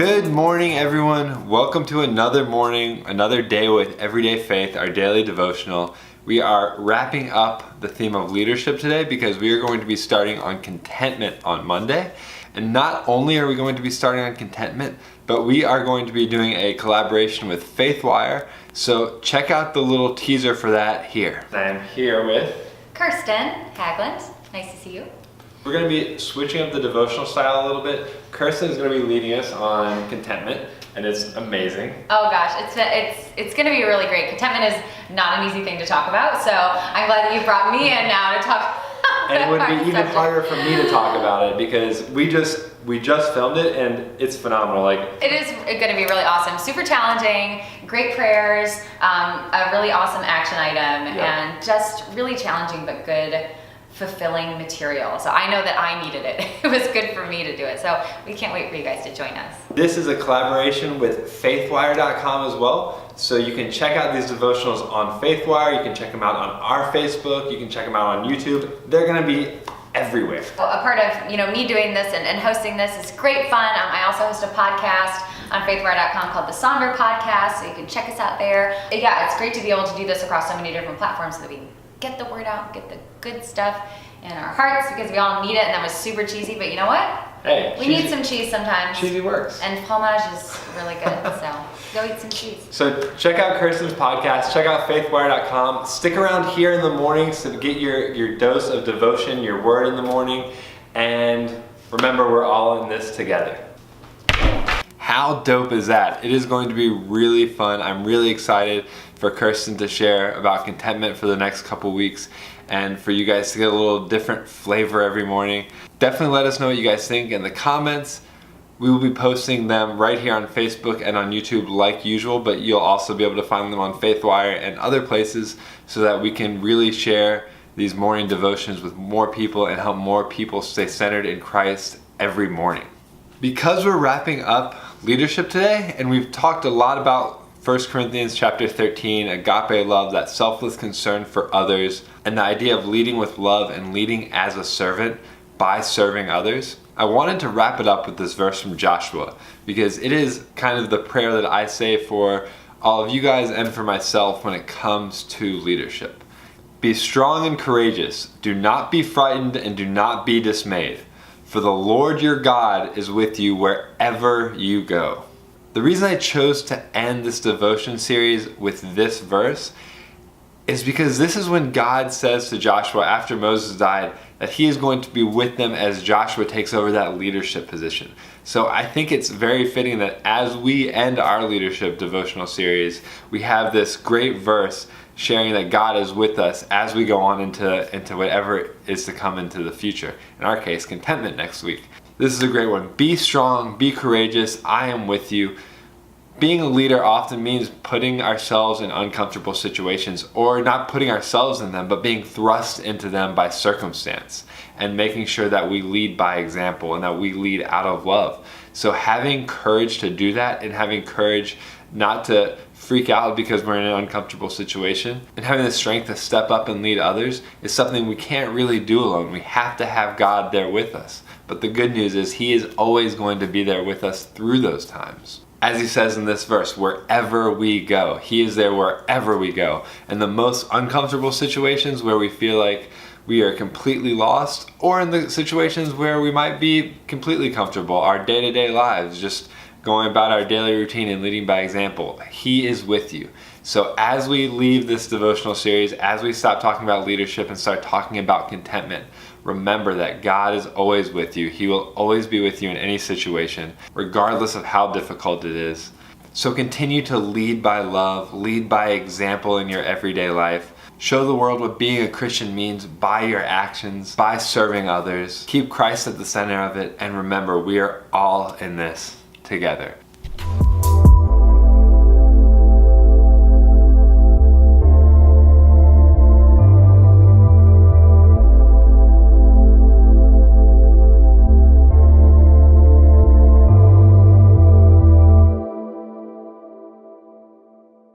Good morning, everyone. Welcome to another morning, another day with Everyday Faith, our daily devotional. We are wrapping up the theme of leadership today because we are going to be starting on contentment on Monday. And not only are we going to be starting on contentment, but we are going to be doing a collaboration with Faithwire. So check out the little teaser for that here. I'm here with Kirsten Hagland. Nice to see you. We're going to be switching up the devotional style a little bit. Kirsten is going to be leading us on contentment, and it's amazing. Oh gosh, it's going to be really great. Contentment is not an easy thing to talk about, so I'm glad that you brought me in now to talk. And it would be even harder for me to talk about it because we just filmed it and it's phenomenal. It is going to be really awesome. Super challenging, great prayers, a really awesome action item, and just really challenging but good, fulfilling material. So I know that I needed it. It was good for me to do it. So we can't wait for you guys to join us. This is a collaboration with faithwire.com as well. So you can check out these devotionals on Faithwire. You can check them out on our Facebook. You can check them out on YouTube. They're going to be everywhere. Well, a part of me doing this and hosting this is great fun. I also host a podcast on faithwire.com called the Somber Podcast, so you can check us out there. Yeah, it's great to be able to do this across so many different platforms so that we can get the word out, get the good stuff in our hearts because we all need it. And that was super cheesy, but you know what? Hey, we need some cheese sometimes. Cheesy works. And fromage is really good, so go eat some cheese. So check out Kirsten's podcast, check out faithwire.com. Stick around here in the mornings to get your dose of devotion, your word in the morning. And remember, we're all in this together. How dope is that? It is going to be really fun. I'm really excited for Kirsten to share about contentment for the next couple weeks and for you guys to get a little different flavor every morning. Definitely let us know what you guys think in the comments. We will be posting them right here on Facebook and on YouTube like usual, but you'll also be able to find them on Faithwire and other places so that we can really share these morning devotions with more people and help more people stay centered in Christ every morning. Because we're wrapping up leadership today, and we've talked a lot about 1 Corinthians chapter 13, agape love, that selfless concern for others, and the idea of leading with love and leading as a servant by serving others. I wanted to wrap it up with this verse from Joshua because it is kind of the prayer that I say for all of you guys and for myself when it comes to leadership. Be strong and courageous. Do not be frightened and do not be dismayed. For the Lord your God is with you wherever you go. The reason I chose to end this devotion series with this verse is because this is when God says to Joshua after Moses died that he is going to be with them as Joshua takes over that leadership position. So I think it's very fitting that as we end our leadership devotional series, we have this great verse sharing that God is with us as we go on into whatever is to come into the future. In our case, contentment next week. This is a great one. Be strong, be courageous, I am with you. Being a leader often means putting ourselves in uncomfortable situations, or not putting ourselves in them, but being thrust into them by circumstance and making sure that we lead by example and that we lead out of love. So having courage to do that and having courage not to freak out because we're in an uncomfortable situation and having the strength to step up and lead others is something we can't really do alone. We have to have God there with us. But the good news is He is always going to be there with us through those times. As He says in this verse, wherever we go, He is there wherever we go. And the most uncomfortable situations where we feel like we are completely lost, or in the situations where we might be completely comfortable, our day-to-day lives, just going about our daily routine and leading by example, He is with you. So as we leave this devotional series, as we stop talking about leadership and start talking about contentment, remember that God is always with you. He will always be with you in any situation, regardless of how difficult it is. So continue to lead by love, lead by example in your everyday life. Show the world what being a Christian means by your actions, by serving others. Keep Christ at the center of it, and remember, we are all in this together.